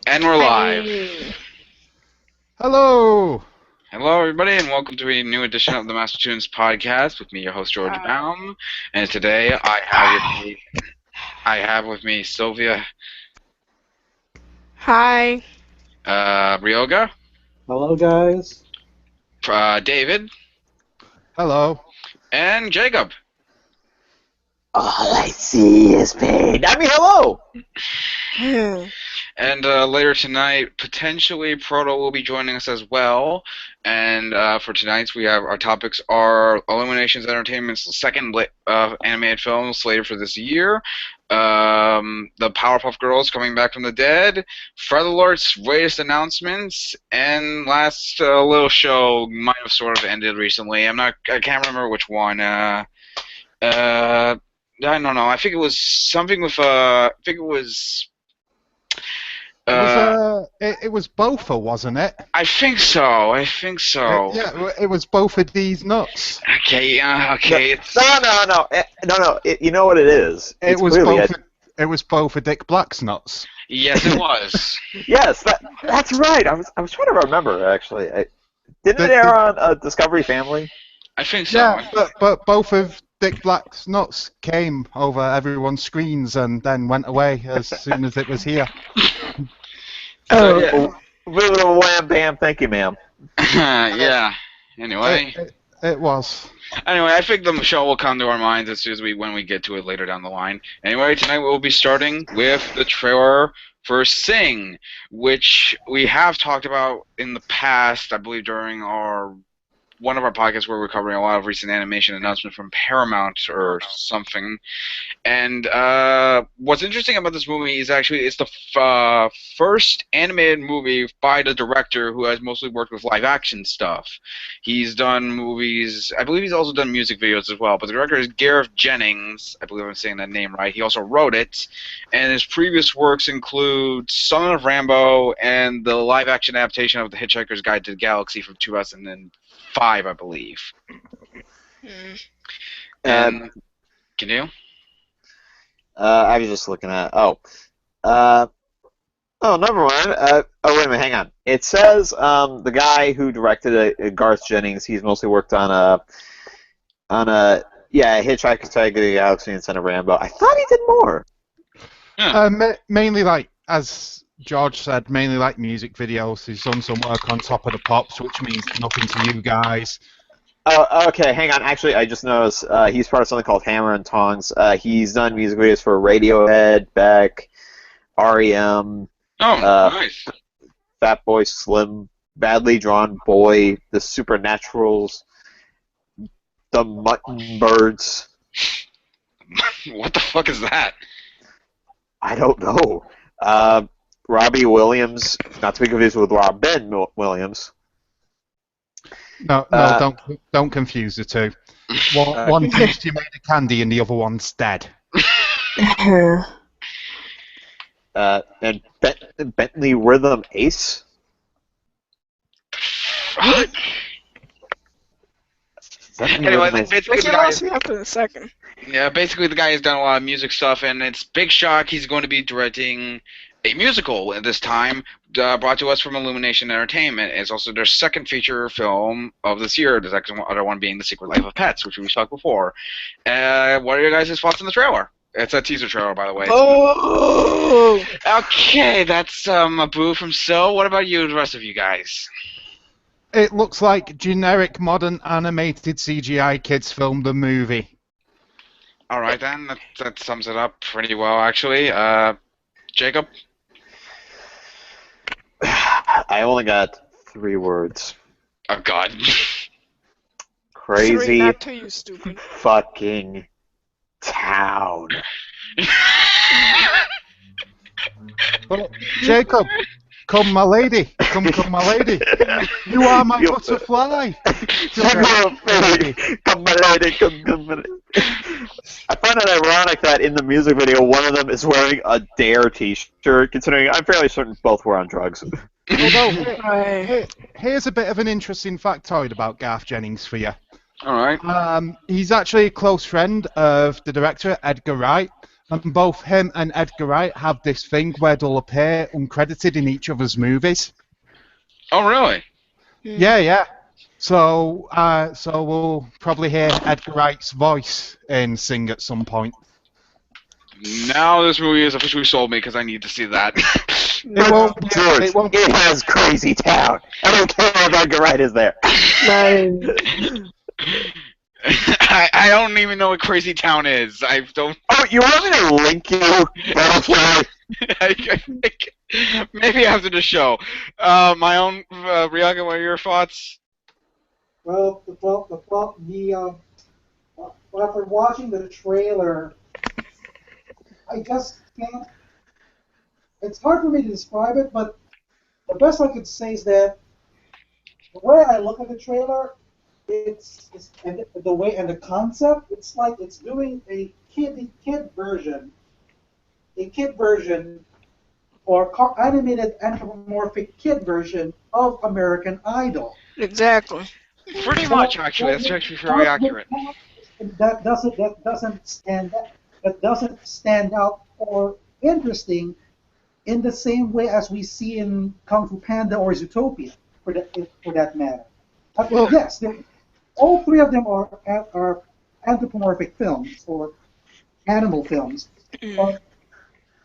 And we're live. Hey. Hello! Hello, everybody, and welcome to a new edition of the Toons Podcast with me, your host George Hi. Baum. And today I have with me Sylvia, Hi. Ryoga, Hello, guys. David, Hello. and Jacob. All I see is pain. I mean, hello. And later tonight, potentially Proto will be joining us as well. And for tonight's, we have our topics are Illuminations Entertainment's second animated film slated for this year, the Powerpuff Girls coming back from the dead, Featherlord's latest announcements, and last little show might have sort of ended recently. I can't remember which one. I don't know. I think it was something with I think it was. It was Bofa, wasn't it? I think so. It was Bofa D's nuts. Okay. Okay. No. You know what it is? It was Bofa Dick Black's nuts. Yes, it was. Yes, that's right. I was trying to remember actually. Didn't it air on Discovery Family? I think so. Yeah, but both of Dick Black's nuts came over everyone's screens and then went away as soon as it was here. Yeah. Little wham bam, thank you, ma'am. Yeah. Anyway. It was. Anyway, I think the show will come to our minds as soon as when we get to it later down the line. Anyway, tonight we'll be starting with the trailer for Sing, which we have talked about in the past, I believe during one of our podcasts where we're covering a lot of recent animation announcements from Paramount or something. And what's interesting about this movie is actually it's the first animated movie by the director who has mostly worked with live-action stuff. He's done movies. I believe he's also done music videos as well. But the director is Gareth Jennings. I believe I'm saying that name right. He also wrote it. And his previous works include Son of Rambo and the live-action adaptation of The Hitchhiker's Guide to the Galaxy from 2005, I believe. And can you? I was just looking at. Never mind. Wait a minute, hang on. It says the guy who directed Garth Jennings. He's mostly worked on Hitchhiker's Guide to the Galaxy and Son of Rambo. I thought he did more. Mainly like, as George said, mainly like music videos. He's done some work on Top of the Pops, which means nothing to you guys. Oh, okay, hang on. Actually, I just noticed he's part of something called Hammer and Tongs. He's done music videos for Radiohead, Beck, REM, Nice. Fatboy Slim, Badly Drawn Boy, The Supernaturals, The Mutton Birds. What the fuck is that? I don't know. Robbie Williams, not to be confused with Robin Williams. No, don't confuse the two. One thinks you made a candy and the other one's dead. And Bentley Rhythm Ace. Anyway, basically Like the you guy. lost me after the second. Yeah, basically the guy has done a lot of music stuff, and it's big shock. He's going to be directing a musical at this time, brought to us from Illumination Entertainment. It's also their second feature film of this year. The second other one being The Secret Life of Pets, which we talked before. What are your guys' thoughts on the trailer? It's a teaser trailer, by the way. Oh! Okay, that's a boo from Sil. What about you, the rest of you guys? It looks like generic modern animated CGI kids film the movie. All right, then. That sums it up pretty well, actually. Jacob? I only got 3 words. Oh, God. Crazy 3, not 2, you stupid. fucking town. But Jacob, come my lady, come my lady. You are my butterfly. Come my lady, come my lady. I find it ironic that in the music video, one of them is wearing a Dare t-shirt, considering I'm fairly certain both were on drugs. Although, here's a bit of an interesting factoid about Garth Jennings for you. All right. He's actually a close friend of the director, Edgar Wright. and both him and Edgar Wright have this thing where they'll appear uncredited in each other's movies. Oh, really? Yeah. So we'll probably hear Edgar Wright's voice in Sing at some point. Now this movie is officially sold me because I need to see that. George, it has Crazy Town. I don't care if Edgar Wright is there. I don't even know what Crazy Town is. I don't. Oh, you want me to link you? That's right. Maybe after the show. My own Ryaga, what are your thoughts? Well, after watching the trailer, I just can't. It's hard for me to describe it, but the best I could say is that the way I look at the trailer, and the way and the concept, it's like it's doing a kid version, or animated anthropomorphic kid version of American Idol. Exactly. Pretty much, actually. That's actually very accurate. That doesn't stand out or interesting in the same way as we see in Kung Fu Panda or Zootopia, for that matter. Yes, all three of them are anthropomorphic films or animal films. But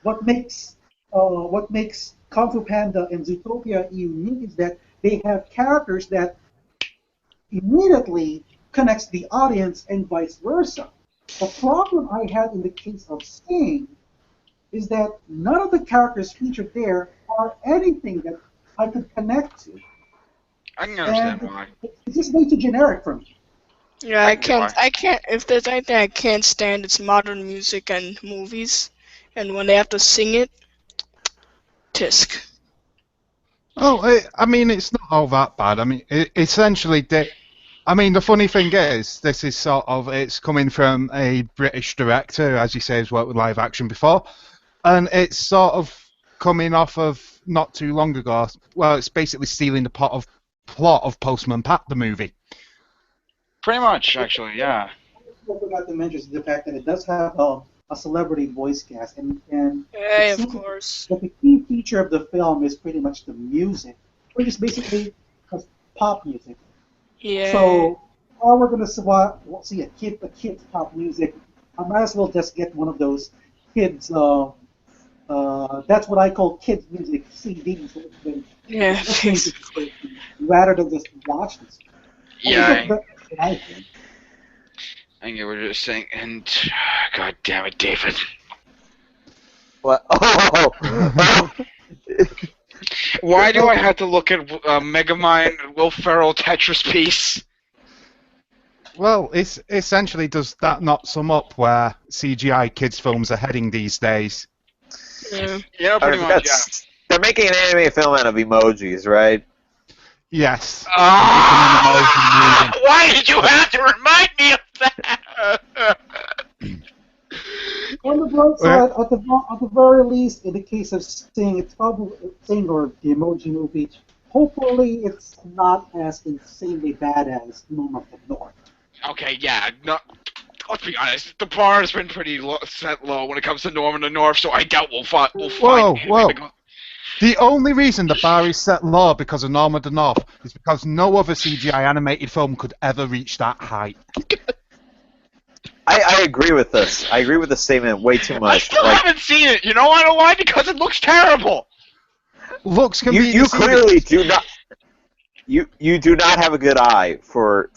what makes Kung Fu Panda and Zootopia unique is that they have characters that immediately connects the audience and vice versa. The problem I had in the case of Sing is that none of the characters featured there are anything that I could connect to. I can understand why. It's just way too generic for me. Yeah, I can't. If there's anything I can't stand, it's modern music and movies, and when they have to sing it, tisk. Oh, I mean, it's not all that bad. I mean, essentially, the funny thing is, this is it's coming from a British director, as you say, who's worked with live action before, and it's sort of coming off of not too long ago. Well, it's basically stealing the plot of Postman Pat, the movie. Pretty much, actually, yeah. I forgot to mention the fact that it does have a celebrity voice cast, and Yeah, of course. But the key feature of the film is pretty much the music, which is basically pop music. Yeah. So, all we're going to see a kid's pop music. I might as well just get one of those kids. That's what I call kids music CDs. Yeah, basically. Rather than just watch this. Yeah. I think. I think we're just saying, and God damn it, David. What? Oh! Why do I have to look at Megamind and Will Ferrell Tetris piece? Well, it's essentially, does that not sum up where CGI kids films are heading these days? Yeah. Yeah, pretty much, yeah. They're making an anime film out of emojis, right? Yes. Why did you have to remind me of that? On the bright side, at the very least, in the case of Sing, it's probably Sing or the Emoji Movie. Hopefully, it's not as insanely bad as Norm of the North. Okay, yeah. No, let's be honest. The bar has been pretty set low when it comes to Norm of the North, so I doubt we'll find. Whoa. The only reason the bar is set low because of Norm of the North is because no other CGI animated film could ever reach that height. I agree with this. I agree with the statement way too much. I still haven't seen it. You know why? Because it looks terrible. Looks can be you deceiving. clearly do not. You do not have a good eye for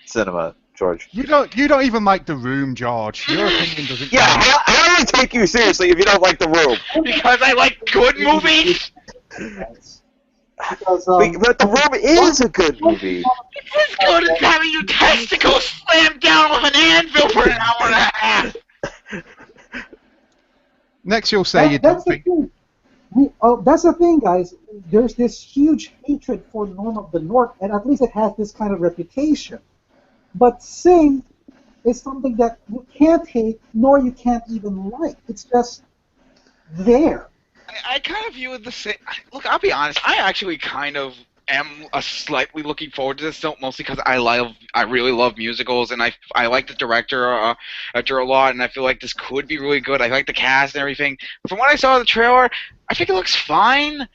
cinema, George. You don't even like The Room, George. Your opinion doesn't. Yeah, how do I take you seriously if you don't like The Room? Because I like good movies. Because, But The Room is a good movie. It's as good as having your testicles slammed down with an anvil for an hour and a half. Next, you'll say you don't think. That's the thing, guys. There's this huge hatred for Norm of the North, and at least it has this kind of reputation. But Sing is something that you can't hate, nor you can't even like. It's just there. I kind of view it the same. Look, I'll be honest. I actually kind of am slightly looking forward to this film, mostly because I really love musicals, and I like the director a lot, and I feel like this could be really good. I like the cast and everything. From what I saw of the trailer, I think it looks fine,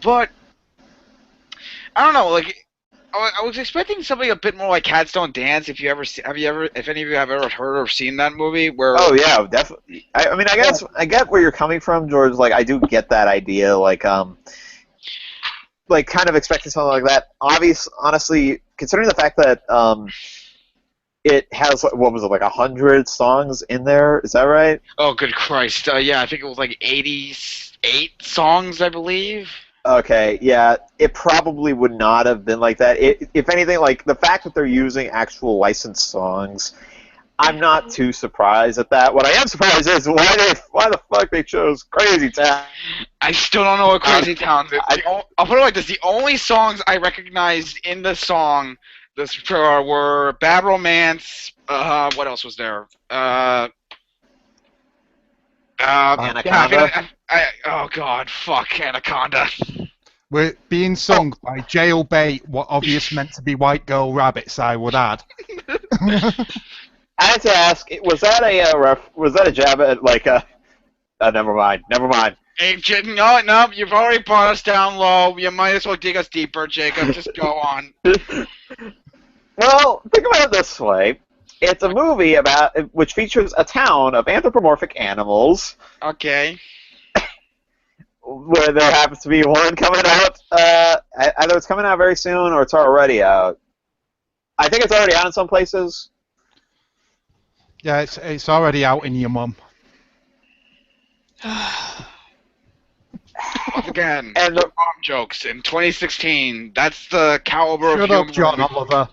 but I don't know. Like, I was expecting something a bit more like Cats Don't Dance. If any of you have ever heard or seen that movie, where Oh yeah, definitely. I mean, I guess I get where you're coming from, George. Like, I do get that idea. Like kind of expecting something like that. Honestly, considering the fact that it has what was it, like 100 songs in there? Is that right? Oh, good Christ! Yeah, I think it was like 88 songs, I believe. Okay, yeah, it probably would not have been like that. If anything, like the fact that they're using actual licensed songs, I'm not too surprised at that. What I am surprised is why the fuck they chose Crazy Town. I still don't know what Crazy Town is. I'll put it like this: the only songs I recognized in the song this were Bad Romance. What else was there? Anaconda. Oh God, fuck Anaconda. We're being sung by Jailbait, what obviously meant to be White Girl Rabbits, I would add. I had to ask, was that a jab at like a? Never mind. Hey, no, you've already brought us down low. You might as well dig us deeper, Jacob. Just go on. Well, think about it this way. It's a movie which features a town of anthropomorphic animals. Okay. Where there happens to be one coming out. Either it's coming out very soon or it's already out. I think it's already out in some places. Yeah, it's already out in your mum. Once again, and the mom jokes in 2016. That's the caliber of humor. Shut up, John Oliver.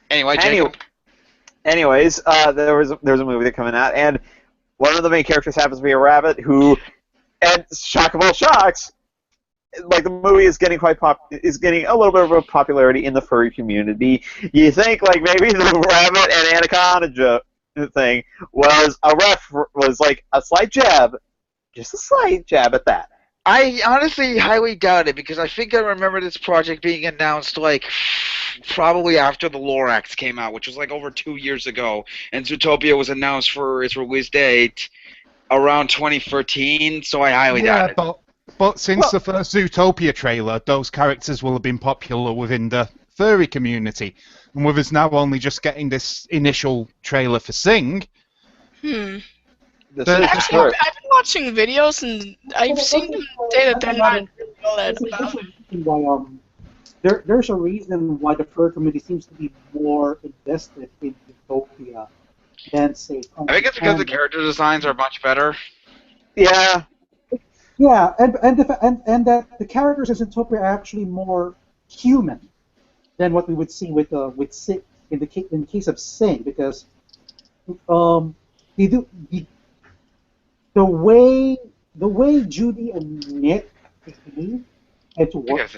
Anyway, Jacob. Anyways, there's a movie that's coming out, and one of the main characters happens to be a rabbit who, and shock of all shocks, like the movie is getting a little bit of a popularity in the furry community. You think like maybe the rabbit and anaconda thing was like a slight jab, just a slight jab at that. I honestly highly doubt it because I think I remember this project being announced like probably after the Lorax came out, which was like over 2 years ago, and Zootopia was announced for its release date around 2013. So I highly doubt it. But since the first Zootopia trailer, those characters will have been popular within the furry community, and with us now only just getting this initial trailer for Sing. Actually, I've been watching videos and I've seen them say that they're not all that about it. There's a reason why the fur community seems to be more invested in Utopia than, say, I think it's because the character designs are much better. Yeah. Yeah, and that the characters in Zootopia are actually more human than what we would see with Sing, in the case of Sing, because the way Judy and Nick behave and to work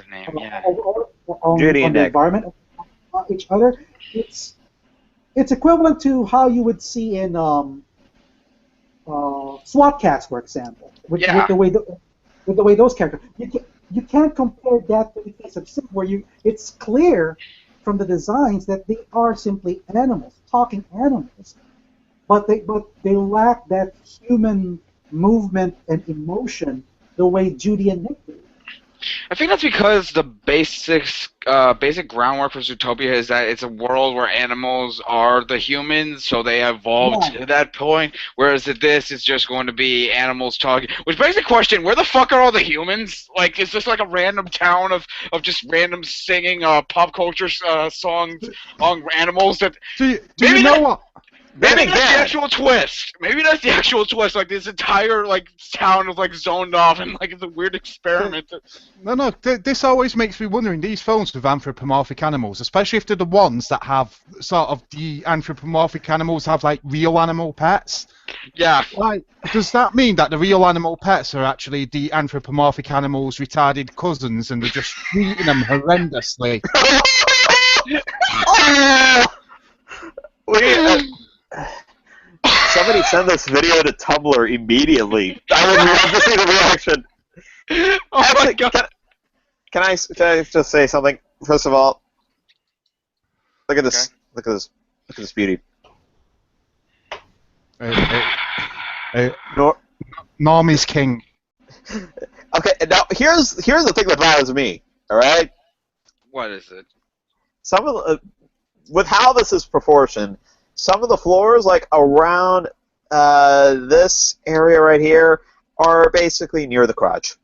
on the environment of each other, it's equivalent to how you would see in SWAT Cats, for example, with the way those characters. You can't compare that to the case of Sing, where it's clear from the designs that they are simply animals, talking animals. But they lack that human movement and emotion the way Judy and Nick do. I think that's because the basic groundwork for Zootopia is that it's a world where animals are the humans, so they evolved to that point. Whereas this is just going to be animals talking. Which begs the question: where the fuck are all the humans? Like, is this like a random town of just random singing pop culture songs on animals? That do you know what? Maybe that's the actual twist. Maybe that's the actual twist. Like this entire town is zoned off and it's a weird experiment. No. This always makes me wondering. These films with anthropomorphic animals, especially if they're the ones that have sort of the anthropomorphic animals have real animal pets. Yeah. Does that mean that the real animal pets are actually the anthropomorphic animals' retarded cousins, and they're just treating them horrendously? Somebody send this video to Tumblr immediately. I would love to see the reaction. Oh Actually, my god. can I just say something? First of all, look at this. Okay. Look at this. Look at this beauty. Nor- Normie's king. Okay, now here's the thing that bothers me. All right, What is it? some of the, with how this is proportioned, some of the floors like around this area right here are basically near the crotch.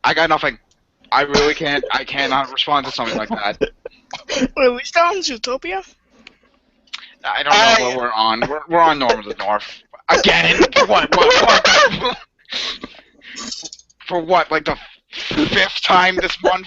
I got nothing. I really can't. I cannot respond to something like that. Wait, we still on Zootopia? I don't know what we're on. We're on Norm of the North again. What? For what? Like the 5th time this month?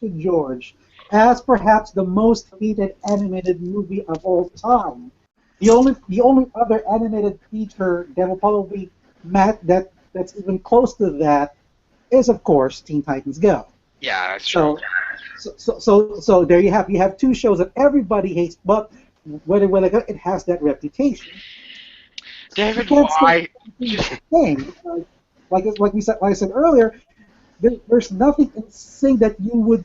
To George, as perhaps the most hated animated movie of all time. The only other animated feature that will probably that's even close to that is, of course, Teen Titans Go. Yeah, that's true. So there you have two shows that everybody hates, but when it has that reputation. David, why? Thing. Like I said earlier, there's nothing in Sing that you would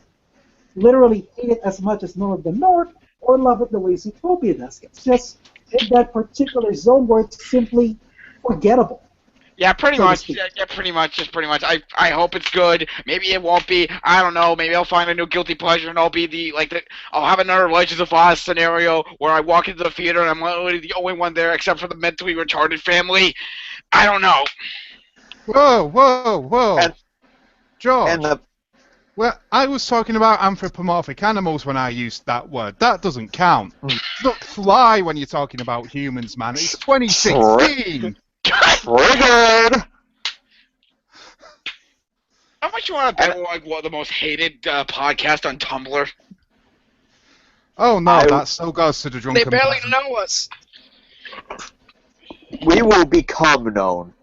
literally hate it as much as North of the North or love it the way Zootopia does. It's just in that particular zone where it's simply forgettable. Yeah, pretty much. Yeah, pretty much. Just pretty much. I hope it's good. Maybe it won't be. I don't know. Maybe I'll find a new guilty pleasure and I'll be I'll have another Legends of Oz scenario where I walk into the theater and I'm literally the only one there except for the mentally retarded family. I don't know. Whoa. And, George. Well, I was talking about anthropomorphic animals when I used that word. That doesn't count. Look, fly when you're talking about humans, man. It's 2016. Triggered. How much you want to bet what the most hated podcast on Tumblr? Oh no, that still goes to the drunken. They barely peasant. know us. We will become known.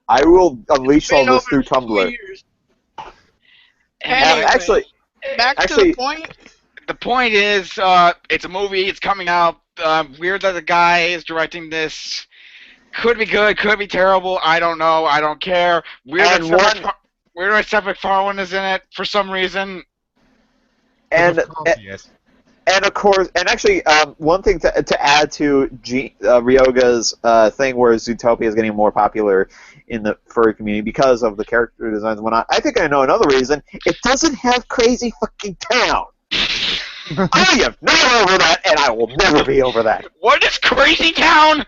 I will unleash all this through Tumblr. Anyway, Actually, to the point. The point is, it's a movie. It's coming out. Weird that the guy is directing this. Could be good. Could be terrible. I don't know. I don't care. Weird that Seth MacFarlane is in it for some reason. And of course, and actually, one thing to add to Ryoga's thing, where Zootopia is getting more popular in the furry community because of the character designs and whatnot. I think I know another reason. It doesn't have Crazy Fucking Town. I am not over that, and I will never be over that. What is Crazy Town?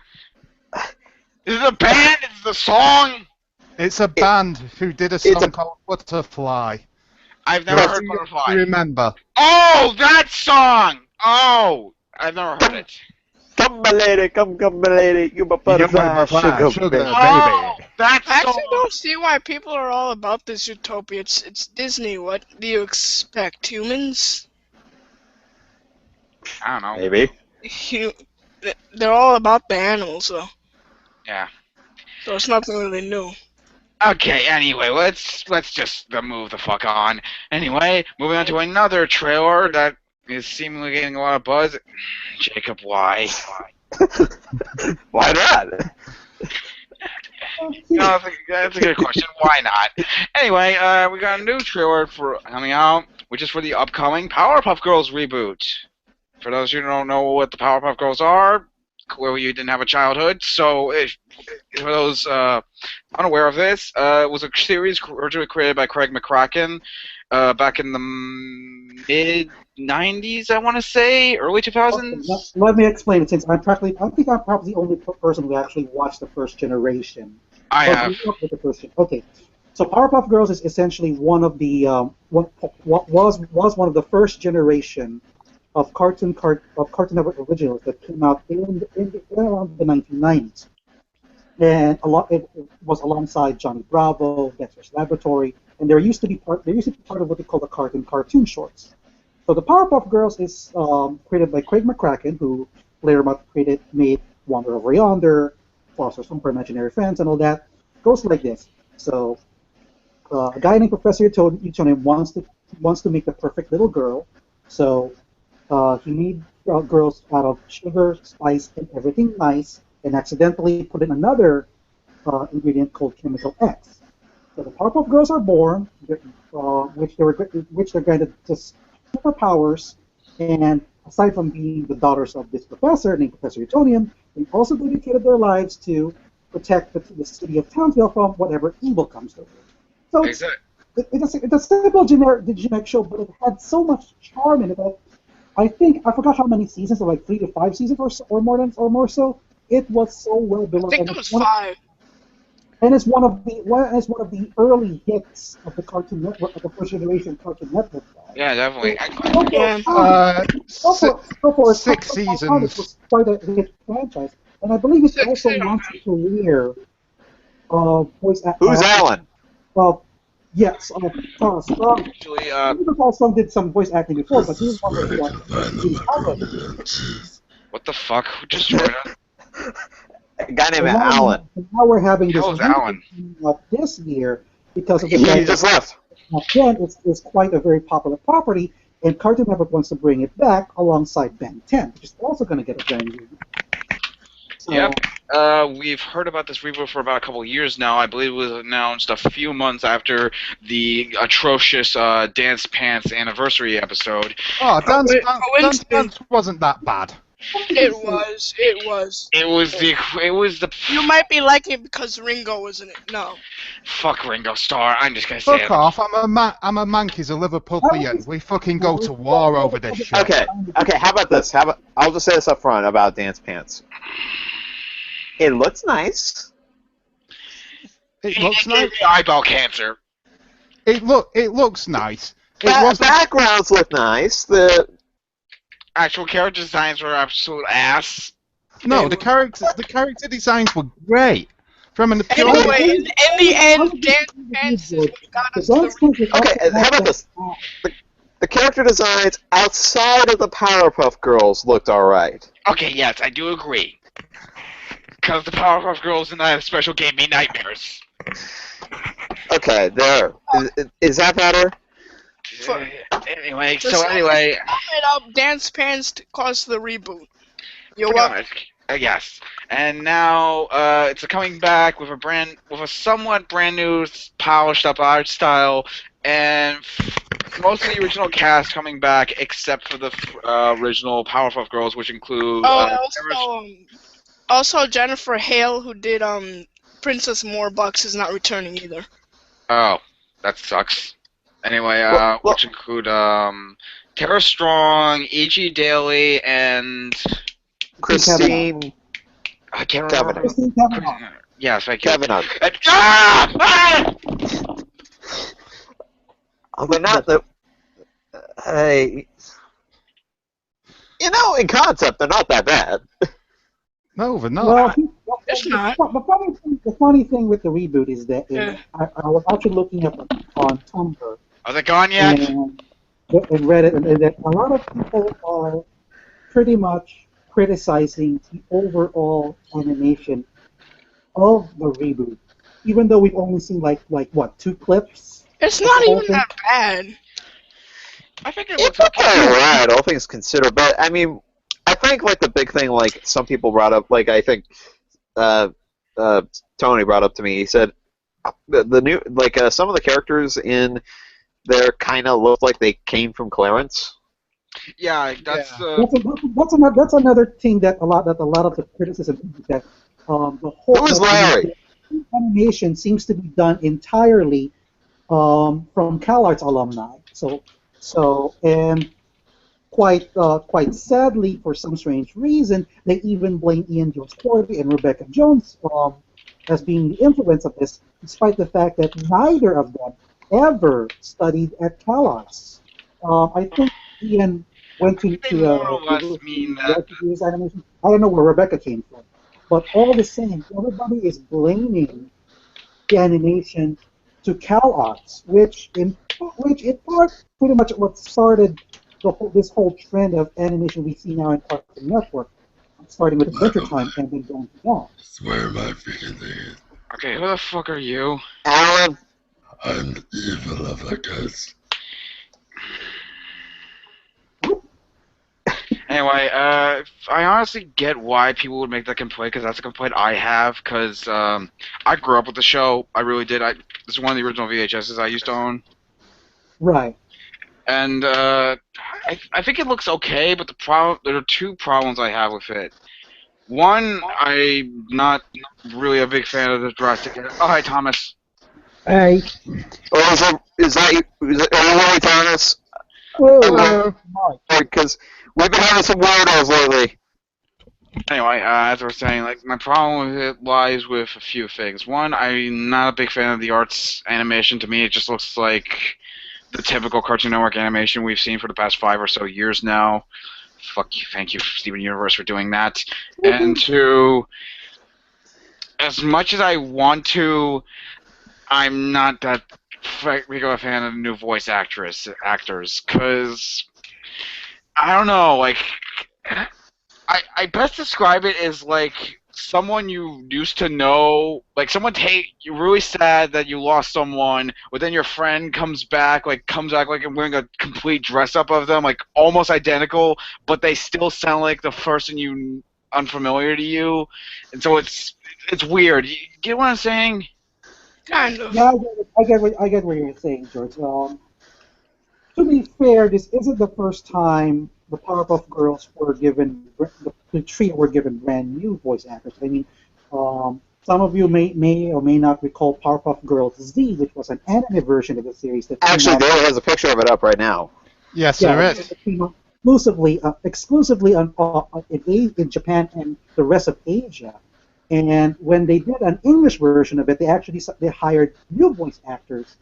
Is it a band? Is it a song? It's a band who did a song called Butterfly. I've never heard Butterfly. Do you remember? Oh, that song! Oh, I've never heard it. Come, my lady, come, my lady, you my butterfly, sugar baby. Oh, that's I actually don't see why people are all about this Utopia. It's Disney. What do you expect? Humans? I don't know. Maybe. They're all about the animals, though. Yeah. So it's nothing really new. Okay, anyway, let's just move the fuck on. Anyway, moving on to another trailer that is seemingly getting a lot of buzz. Jacob, why? Why not? No, that's a good question. Why not? Anyway, we got a new trailer coming out, which is for the upcoming Powerpuff Girls reboot. For those who don't know what the Powerpuff Girls are, clearly you didn't have a childhood, so for those unaware of this, it was a series originally created by Craig McCracken back in the mid-90s, I want to say, early 2000s? Let me explain it, since I think I'm probably the only person who actually watched the first generation. I have. Okay, so Powerpuff Girls is essentially one of the was one of the first generation of Cartoon Network originals that came out in around the 1990s, and it was alongside Johnny Bravo, Dexter's Laboratory, and there used to be part of what they call the cartoon shorts. So the Powerpuff Girls is created by Craig McCracken, who later made Wonder Over Yonder, fosters some imaginary friends and all that. Goes like this. So a guy named Professor Utonium wants to make the perfect little girl. So he made girls out of sugar, spice, and everything nice, and accidentally put in another ingredient called chemical X. So the Powerpuff Girls are born, which they're granted just superpowers, and aside from being the daughters of this professor named Professor Utonium, they also dedicated their lives to protect the city of Townsville from whatever evil comes to it. So it's a simple generic show, but it had so much charm in it that I forgot how many seasons, like 3 to 5 seasons or more so. It was so well beloved. I think it was 5. And it's one of the early hits of the Cartoon Network, of the first generation Cartoon Network. Yeah, definitely. Six seasons. It was quite a hit franchise, and I believe it's also launched a career voice actor. Who's Alan? Well, yes, Carl Strong. Actually, Carl Strong did some voice acting before, but he was one of the what the fuck? Who just joined us? A guy named Alan. Now we're having this Alan? This year because of the He fact just that left. Ben is quite a very popular property, and Cartoon Network wants to bring it back alongside Ben 10, which is also going to get a brand new. So, Yep. We've heard about this reboot for about a couple of years now. I believe it was announced a few months after the atrocious Dance Pants anniversary episode. Oh, Dance Pants wasn't that bad. It was. It was the. You might be liking it because Ringo was in it. No. Fuck Ringo Starr. I'm just gonna say Fuck it. off! I'm a Mankeys, a Liverpudlian. We fucking go to war over this shit. Okay. How about this? I'll just say this up front about Dance Pants. It looks nice. It looks nice. Eyeball cancer. It looks nice. Backgrounds look nice. The Actual character designs were absolute ass. No, the character designs were great. From an Anyway, in the end, Dance Pants is what got us to the Okay, how about this? The character designs outside of the Powerpuff Girls looked alright. Okay, yes, I do agree. Because the Powerpuff Girls in that special gave me nightmares. Okay, there. Is that better? Anyway, Dance Pants caused the reboot. You're welcome. Yes, and now it's coming back with a somewhat brand new, polished up art style, and most of the original cast coming back except for the original Powerpuff Girls, which include. Also Jennifer Hale, who did Princess Morbucks, is not returning either. Oh, that sucks. Anyway, which include Tara Strong, E.G. Daly, and Christine. I can't remember. Yes, I can. Kavanaugh. They're not the. Hey, in concept, they're not that bad. No, they're not. Well, It's not. The funny thing with the reboot is that I was actually looking up on Tumblr. Are they gone yet? And Reddit, and that a lot of people are pretty much criticizing the overall animation of the reboot, even though we've only seen like what, 2 clips. It's not even that bad. I think It's okay, alright, all things considered. But I mean, I think like the big thing, like some people brought up, like I think Tony brought up to me. He said the new, like some of the characters in there kind of look like they came from Clarence. Yeah, that's that's another thing that a lot of the criticism is that the whole Who is Larry? animation seems to be done entirely from CalArts alumni. So and quite sadly, for some strange reason, they even blame Ian Jones Corby and Rebecca Jones as being the influence of this, despite the fact that neither of them ever studied at CalArts. I think Ian went to animation. I don't know where Rebecca came from, but all the same, everybody is blaming the animation to CalArts, which in part pretty much what started this whole trend of animation we see now in Cartoon Network. starting with Adventure Time and then going to Dawn. Swear my freaking thing. Okay, who the fuck are you? Alan. I'm evil of a curse. Anyway, I honestly get why people would make that complaint, because that's a complaint I have, because I grew up with the show. I really did. This is one of the original VHSs I used to own. Right. And I think it looks okay, but there are two problems I have with it. One, I'm not really a big fan of the drastic. Oh, hi, Thomas. Hey. Oh, is that you? Are you really Thomas? Hello. Because we've been having some weirdos lately. Anyway, as I was saying, like, my problem with it lies with a few things. One, I'm not a big fan of the art's animation. To me, it just looks like the typical Cartoon Network animation we've seen for the past 5 or so years now. Fuck you, thank you, Steven Universe, for doing that. And two, as much as I want to, I'm not that big of a fan of the new voice actors, because I don't know, like, I best describe it as like someone you used to know, like someone you're really sad that you lost someone, but then your friend comes back like wearing a complete dress up of them, like almost identical, but they still sound like the person unfamiliar to you, and so it's weird. You get what I'm saying? Kind of. Yeah, I get what you're saying, George. To be fair, this isn't the first time the Powerpuff Girls the trio were given brand new voice actors. I mean, some of you may or may not recall Powerpuff Girls Z, which was an anime version of the series that Actually, Dale has a picture of it up right now. Yes, there is. Exclusively in Japan and the rest of Asia. And when they did an English version of it, they hired new voice actors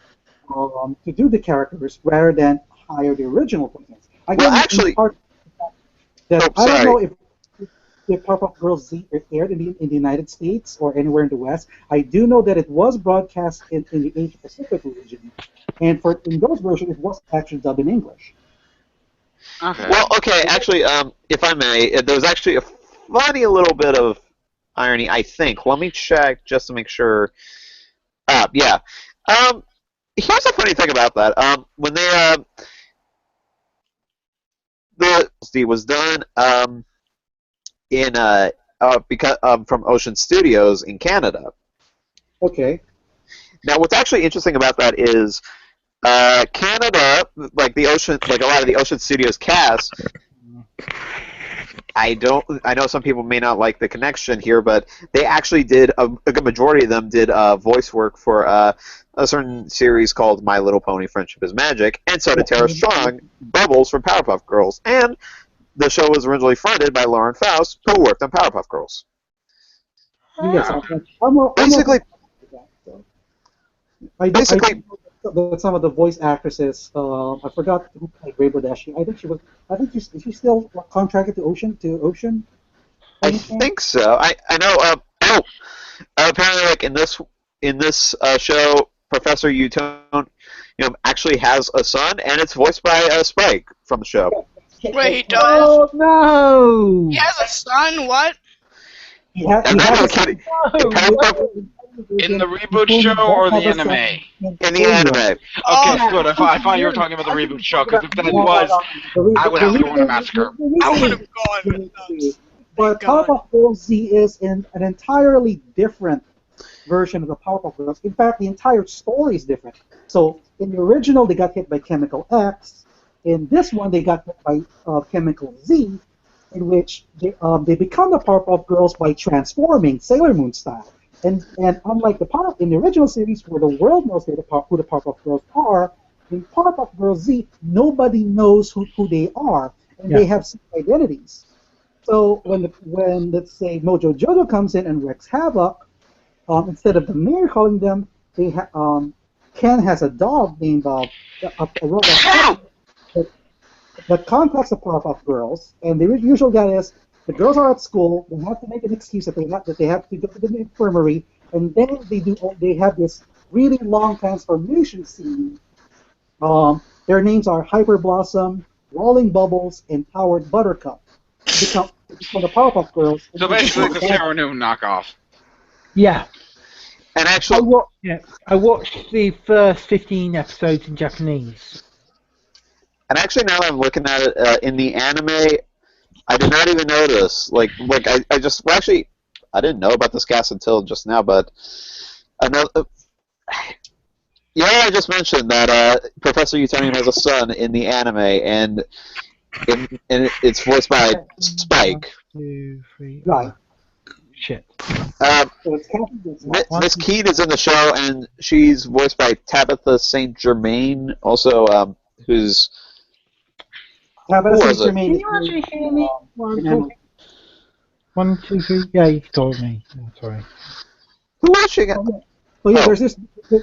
to do the characters rather than hire the original voice actors. I don't know if Powerpuff Girls Z aired in the United States or anywhere in the West. I do know that it was broadcast in the Asia Pacific region, and in those versions, it was actually dubbed in English. Okay. Well, okay, actually, if I may, there's actually a funny little bit of irony, I think. Let me check just to make sure. Yeah. Here's a funny thing about that. When the was done from Ocean Studios in Canada. Okay. Now, what's actually interesting about that is Canada, like a lot of the Ocean Studios cast. I know some people may not like the connection here, but they actually did a good majority of them did voice work for a certain series called My Little Pony: Friendship is Magic, and so did Tara Strong, Bubbles from Powerpuff Girls, and the show was originally fronted by Lauren Faust, who worked on Powerpuff Girls. Yes, basically, some of the voice actresses. I forgot who played Rainbow Dash. I think she's still contracted to Ocean. I think so. I know. Apparently, like in this show, Professor Utone, actually has a son, and it's voiced by Spike from the show. Wait, he does? Oh no! He has a son? What? In the reboot show or the anime? In the anime. Okay, good. I thought you were talking about the reboot show, because if that was, I would have to want a massacre. I would have gone. But Powerpuff Girls Z is in an entirely different version of the Powerpuff Girls. In fact, the entire story is different. So in the original, they got hit by Chemical X. In this one, they got hit by Chemical Z, in which they become the Powerpuff Girls by transforming, Sailor Moon style. And unlike in the original series, where the world knows who the Powerpuff Girls are, in Powerpuff Girls Z, nobody knows who they are, and they have identities. So when let's say Mojo Jojo comes in and wreaks havoc, instead of the mayor calling them, Ken has a dog named a robot that contacts the Powerpuff Girls, and the usual guy is the girls are at school. They have to make an excuse that they have to go to the infirmary, and then they have this really long transformation scene. Their names are Hyper Blossom, Rolling Bubbles, and Powered Buttercup. become the Powerpuff Girls. So basically, the Sailor Moon knockoff. Yeah. And actually, I watched the first 15 episodes in Japanese. now that I'm looking at it in the anime, I did not even notice. I didn't know about this cast until just now. But another, I just mentioned that Professor Utonium has a son in the anime, and it's voiced by Spike. 1, 2, 3. Right. Shit. Miss Keene is in the show, and she's voiced by Tabitha St. Germain, also, who's... Tabitha Who St. was it? Germain. Can you actually hear me? 1, 2, 3. Yeah, you told me. Oh, sorry. Who was she again? So yeah, there's this.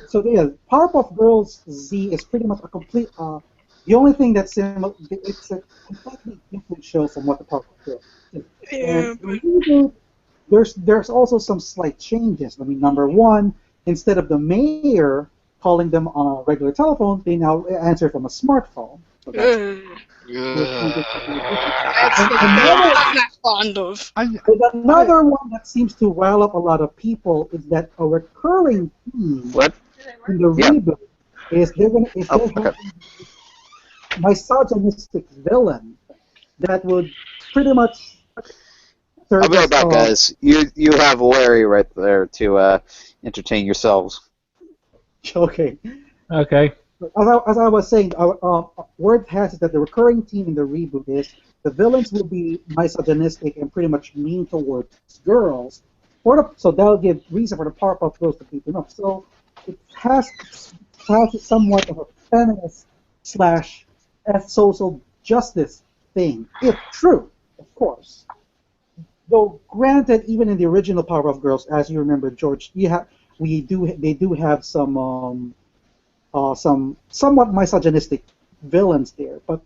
So yeah, Powerpuff Girls Z is pretty much a complete. The only thing that's similar, it's a completely different show from what the Powerpuff Girls is. Yeah, And there's also some slight changes. I mean, number one, instead of the mayor calling them on a regular telephone, they now answer from a smartphone. So that's I'm not fond of. But another one that seems to rile up a lot of people is that a recurring theme in the reboot is they're having a misogynistic villain that would pretty much. I'll be right back, guys. You have Larry right there to entertain yourselves. Okay. Okay. As I was saying, word has it that the recurring theme in the reboot is the villains will be misogynistic and pretty much mean towards girls, so that'll give reason for the Powerpuff Girls to beat them up. So it has somewhat of a feminist / social justice thing, if true, of course. Though granted, even in the original Powerpuff Girls, as you remember, George, they do have some somewhat misogynistic villains there, but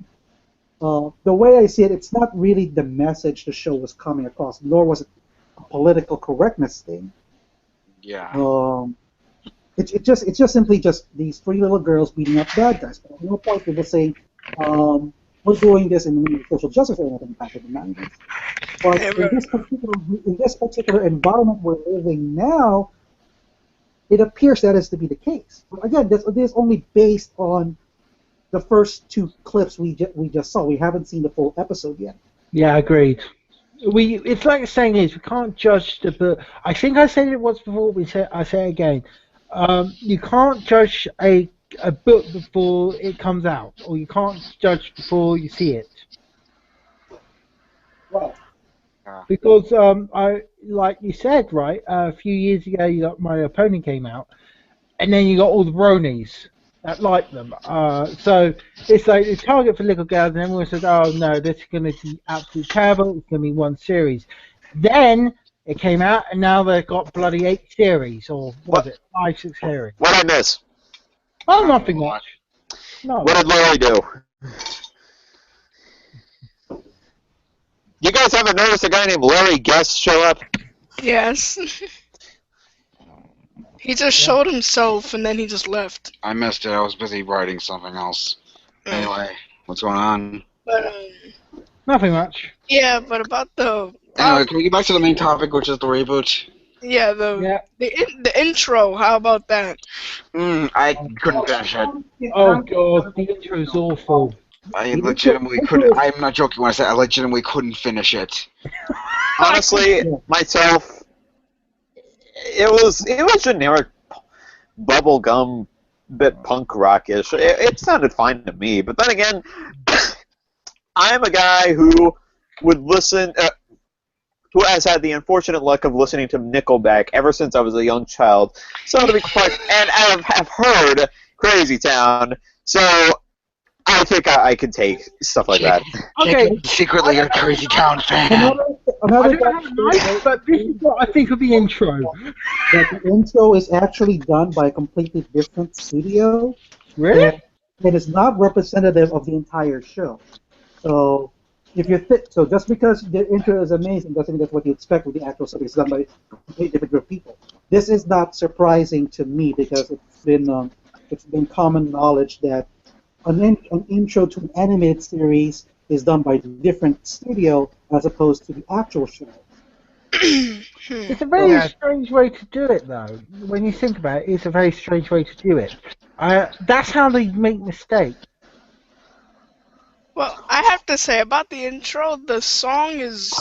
the way I see it, it's not really the message the show was coming across, nor was it a political correctness thing. Yeah. It's just simply just these three little girls beating up bad guys. But at no point did they say, we're doing this in the name of social justice or anything back in the 90s. But in this particular environment we're living now, it appears that is to be the case. But again, this is only based on the first two clips we just saw. We haven't seen the full episode yet. Yeah, agreed. It's like the saying is, we can't judge the book. I think I said it once before. I say it again. You can't judge a book before it comes out, or you can't judge before you see it. Right. Because like you said, right, a few years ago, you got My Opponent came out, and then you got all the bronies that like them. So it's like a target for little girls, and everyone says, "Oh no, this is going to be absolutely terrible. It's going to be one series." Then it came out, and now they've got bloody 8 series, or what is it, 5, 6 series. What did I miss? Oh, nothing much. No. What did Larry do? You guys haven't noticed a guy named Larry Guest show up? Yes. He just showed himself and then he just left. I missed it. I was busy writing something else. Anyway, what's going on? But Nothing much. yeah, but about the Anyway, can we get back to the main topic, which is the reboot? yeah the intro. How about that? I couldn't finish it. Oh god, the intro is awful. I legitimately couldn't. I'm not joking when I say I legitimately couldn't finish it. Honestly, myself, it was generic bubblegum, bit punk rockish. It sounded fine to me, but then again, I'm a guy who would listen, who has had the unfortunate luck of listening to Nickelback ever since I was a young child. So to be quite, and I have heard Crazy Town, so I think I can take stuff like that. Okay. Secretly a Crazy Town fan. I don't have a knife, but this is what I think of the intro. That the intro is actually done by a completely different studio. Really? And it is not representative of the entire show. So if you so just because the intro is amazing doesn't mean that's what you expect with the actual stuff. It's done by a completely different group of people. This is not surprising to me because it's been common knowledge that an intro to an animated series is done by a different studio as opposed to the actual show. It's a very strange way to do it, though. When you think about it, it's a very strange way to do it. That's how they make mistakes. Well, I have to say about the intro, the song is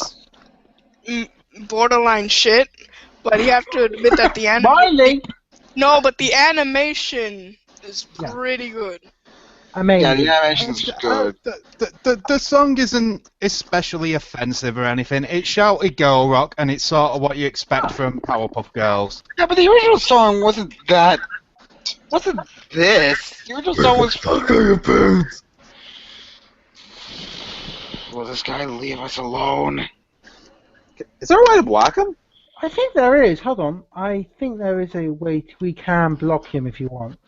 borderline shit, but you have to admit that the animation is pretty good. Amazing. Yeah, the animation's good. The song isn't especially offensive or anything. It's shouty girl rock, and it's sort of what you expect from Powerpuff Girls. Yeah, but the original song wasn't this. The original song was... Fuck are your parents? Will this guy leave us alone? Is there a way to block him? I think there is. Hold on. I think there is a way we can block him if you want.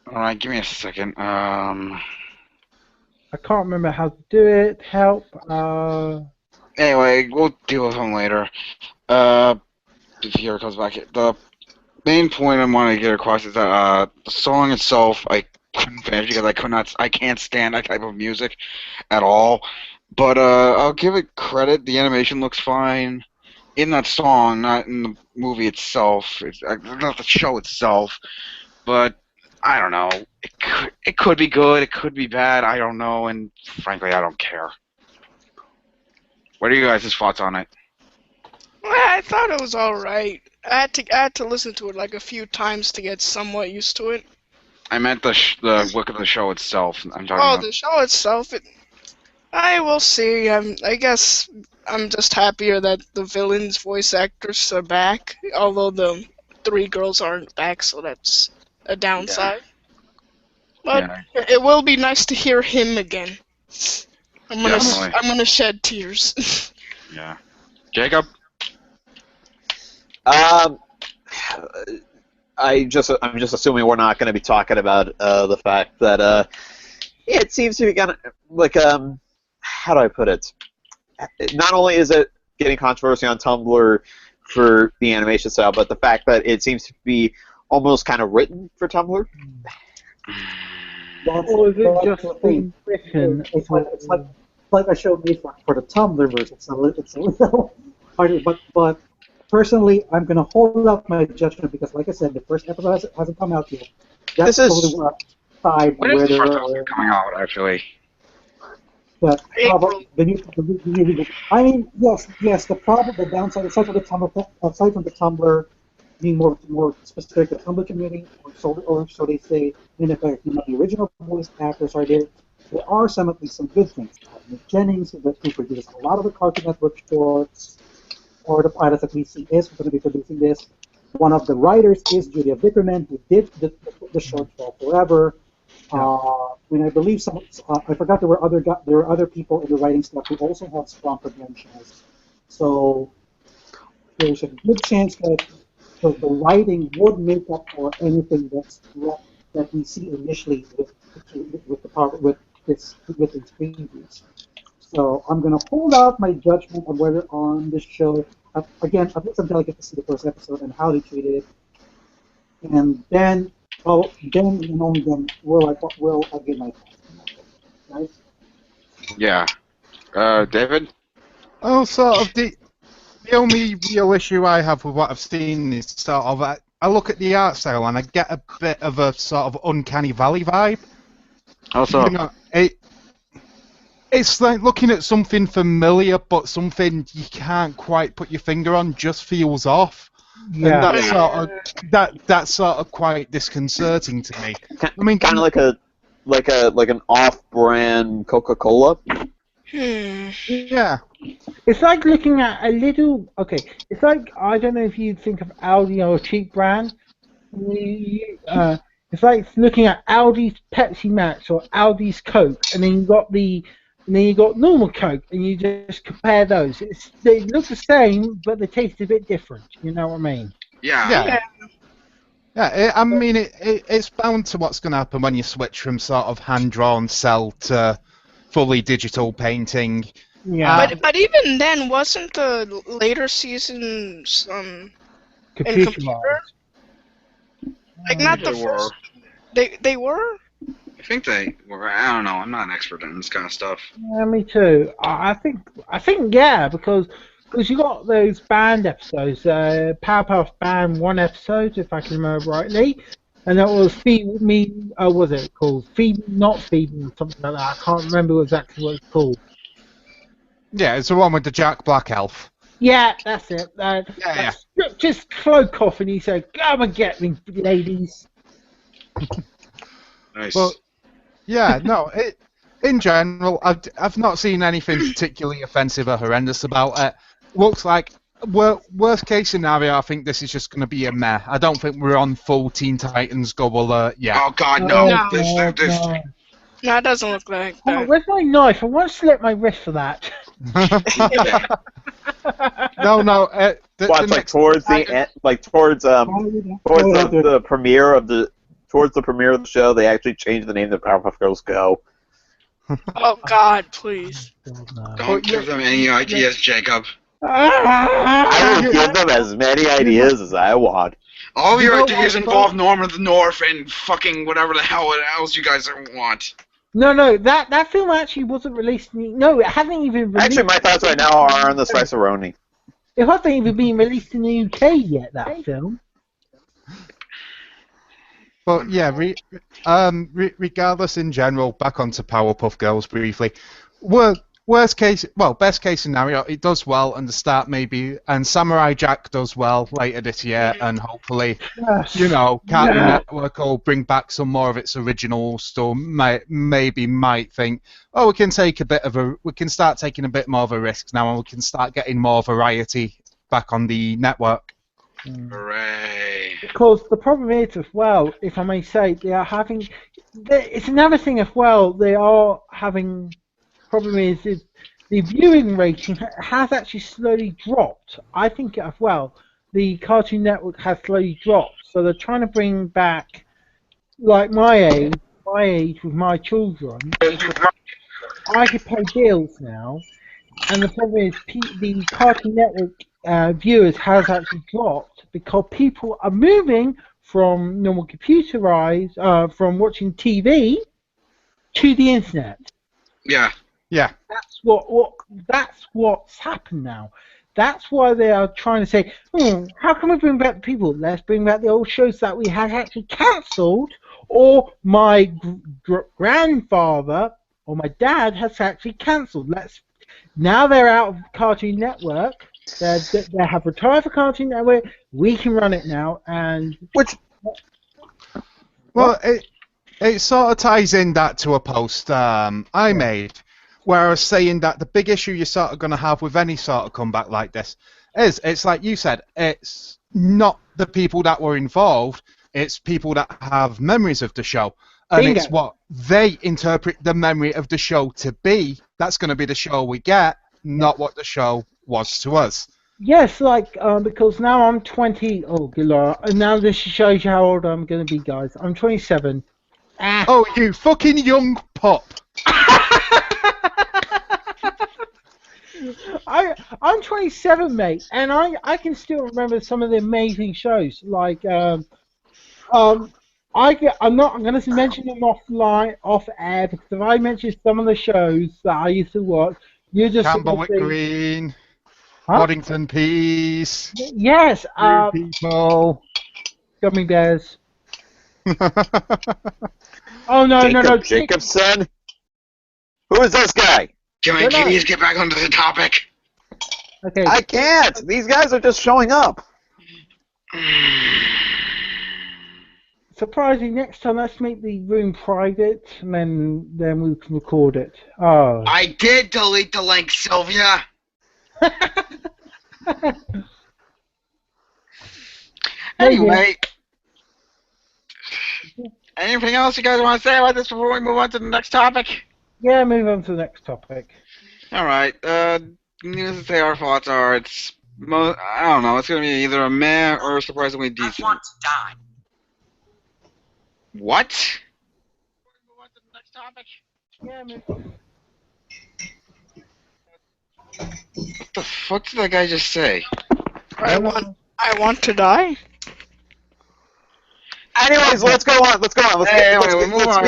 Alright, give me a second. I can't remember how to do it. Help. Anyway, we'll deal with him later. If he ever comes back. The main point I want to get across is that the song itself, I couldn't finish because I can't stand that type of music at all. But I'll give it credit. The animation looks fine in that song, not in the movie itself. It's not the show itself. But I don't know. It could be good. It could be bad. I don't know. And frankly, I don't care. What are you guys' thoughts on it? Well, I thought it was alright. I had to listen to it like a few times to get somewhat used to it. I meant the look of the show itself. I'm talking about. The show itself. I will see. I guess I'm just happier that the villains' voice actors are back. Although the 3 girls aren't back, so that's a downside. But it will be nice to hear him again. I'm gonna shed tears. Yeah. Jacob? I'm just assuming we're not going to be talking about the fact that it seems to be kind of like how do I put it? Not only is it getting controversy on Tumblr for the animation style, but the fact that it seems to be almost kind of written for Tumblr. Or is it just being written? It's like a show made for the Tumblr version. It's a little harder, but personally, I'm going to hold up my judgment because, like I said, the first episode hasn't come out yet. That's totally where when is the first episode coming out, actually? But I mean, yes. The downside, aside from the Tumblr being more specific to the Tumblr community, or so they say, in effect, the original voice actors are there. There are some good things. Nick Jennings, who produces a lot of the Cartoon Network shorts, or the pilots that we see is going to be producing this. One of the writers is Julia Vickerman, who did the short for Forever. And I believe I forgot there were other people in the writing staff who also have strong credentials. So there's a good chance that the writing would make up for anything that we see initially with its previews. So I'm going to hold out my judgment on whether on this show. Again, I think I'm delicate to see the first episode and how they treated it, and then and only then will I give my thoughts. Right? Yeah. David? Oh, sort of the only real issue I have with what I've seen is sort of I look at the art style and I get a bit of a sort of Uncanny Valley vibe. Also, it's like looking at something familiar, but something you can't quite put your finger on just feels off. Yeah. And that's sort of quite disconcerting to me. I mean, kind of like an off-brand Coca-Cola. Yeah. It's like looking at a little. Okay, it's like I don't know if you think of Aldi or a cheap brand. It's like looking at Aldi's Pepsi Max or Aldi's Coke, and then you got normal Coke, and you just compare those. They look the same, but they taste a bit different. You know what I mean? Yeah. I mean, it's bound to what's going to happen when you switch from sort of hand-drawn cell to fully digital painting. Yeah. But even then, wasn't the later seasons in computer? Like not the first. They were. I think they were. I don't know. I'm not an expert in this kind of stuff. Yeah, me too. I think yeah, because you got those band episodes. Powerpuff Band one episode, if I can remember rightly, and that was Feed Me. What was it called? Not Feed Me, something like that. I can't remember exactly what it's called. Yeah, it's the one with the Jack Black elf. Yeah, that's it. Yeah. Just cloak off and he said, "Come and get me, ladies." Nice. But yeah, no. In general, I've not seen anything particularly offensive or horrendous about it. Looks like worst case scenario. I think this is just going to be a meh. I don't think we're on full Teen Titans Go alert yet. Oh God, no! No. This. No, it doesn't look like Oh, that. where's my knife? I want to slit my wrist for that. No. Watch like towards the end, like towards the premiere of the show, they actually changed the name to Powerpuff Girls Go. Oh God, please. Don't give them any ideas, Jacob. I will give them as many ideas as I want. All of your know ideas what, involve Norm of the North and fucking whatever the hell else you guys want. No, that film actually wasn't released. No, it hasn't even released. Actually, my thoughts right now are on the Spice-A-Roni. It hasn't even been released in the UK yet, that film. But yeah, regardless in general, back onto Powerpuff Girls briefly. Best case scenario, it does well and the start maybe, and Samurai Jack does well later this year, and hopefully, Yes. Cartoon Network will bring back some more of its original stuff. Might think, we can start taking a bit more of a risk now, and we can start getting more variety back on the network. Hooray! Because the problem is, as well, if I may say, it's another thing as well, they are having, problem is the viewing rating has actually slowly dropped. I think as well, the Cartoon Network has slowly dropped, so they're trying to bring back, like my age with my children, I could pay bills now, and the problem is the Cartoon Network viewers has actually dropped because people are moving from normal computerized, from watching TV to the internet. Yeah. Yeah. That's what's happened now. That's why they are trying to say, how can we bring back the people? Let's bring back the old shows that we had actually cancelled, or my grandfather or my dad has actually cancelled. Now they're out of Cartoon Network. They have retired for Cartoon Network. We can run it now, and Well, it sort of ties in that to a post I made, where I was saying that the big issue you're sort of going to have with any sort of comeback like this is, it's like you said, it's not the people that were involved, it's people that have memories of the show. And Bingo. It's what they interpret the memory of the show to be. That's going to be the show we get, not what the show was to us. yes, because now I'm 20. Oh, good Lord. And now this shows you how old I'm going to be, guys. I'm 27. Oh, you fucking young pup. I'm 27, mate, and I can still remember some of the amazing shows. I'm going to mention them off air, because if I mention some of the shows that I used to watch, you're just Camberwick Green, Huh? Waddington Peas, Yes, Blue People. Gummy Bears. Oh no! Jacobson? Who is this guy? Can we please get back onto the topic? Okay. I can't! These guys are just showing up. Surprisingly, next time let's make the room private, and then we can record it. Oh. I did delete the link, Sylvia. Anyway, anything else you guys want to say about this before we move on to the next topic? Yeah, move on to the next topic. All right. Needless to say, our thoughts are I don't know. It's gonna be either a meh or surprisingly decent. I want to die. What? Move on to the next topic. Yeah, move on. What the fuck did that guy just say? I want to die. Anyways, let's go on. Let's move on.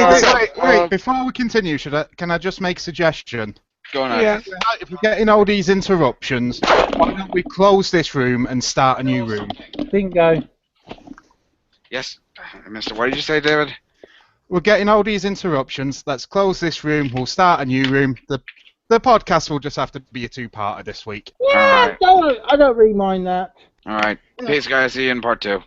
Wait, before we continue, can I just make a suggestion? Go on. Yeah. If we're getting all these interruptions, why don't we close this room and start a new room? Bingo. Yes, Mr. What did you say, David? We're getting all these interruptions. Let's close this room. We'll start a new room. The podcast will just have to be a two-parter this week. Yeah, Alright. I don't really mind that. All right. Peace, guys. See you in part 2.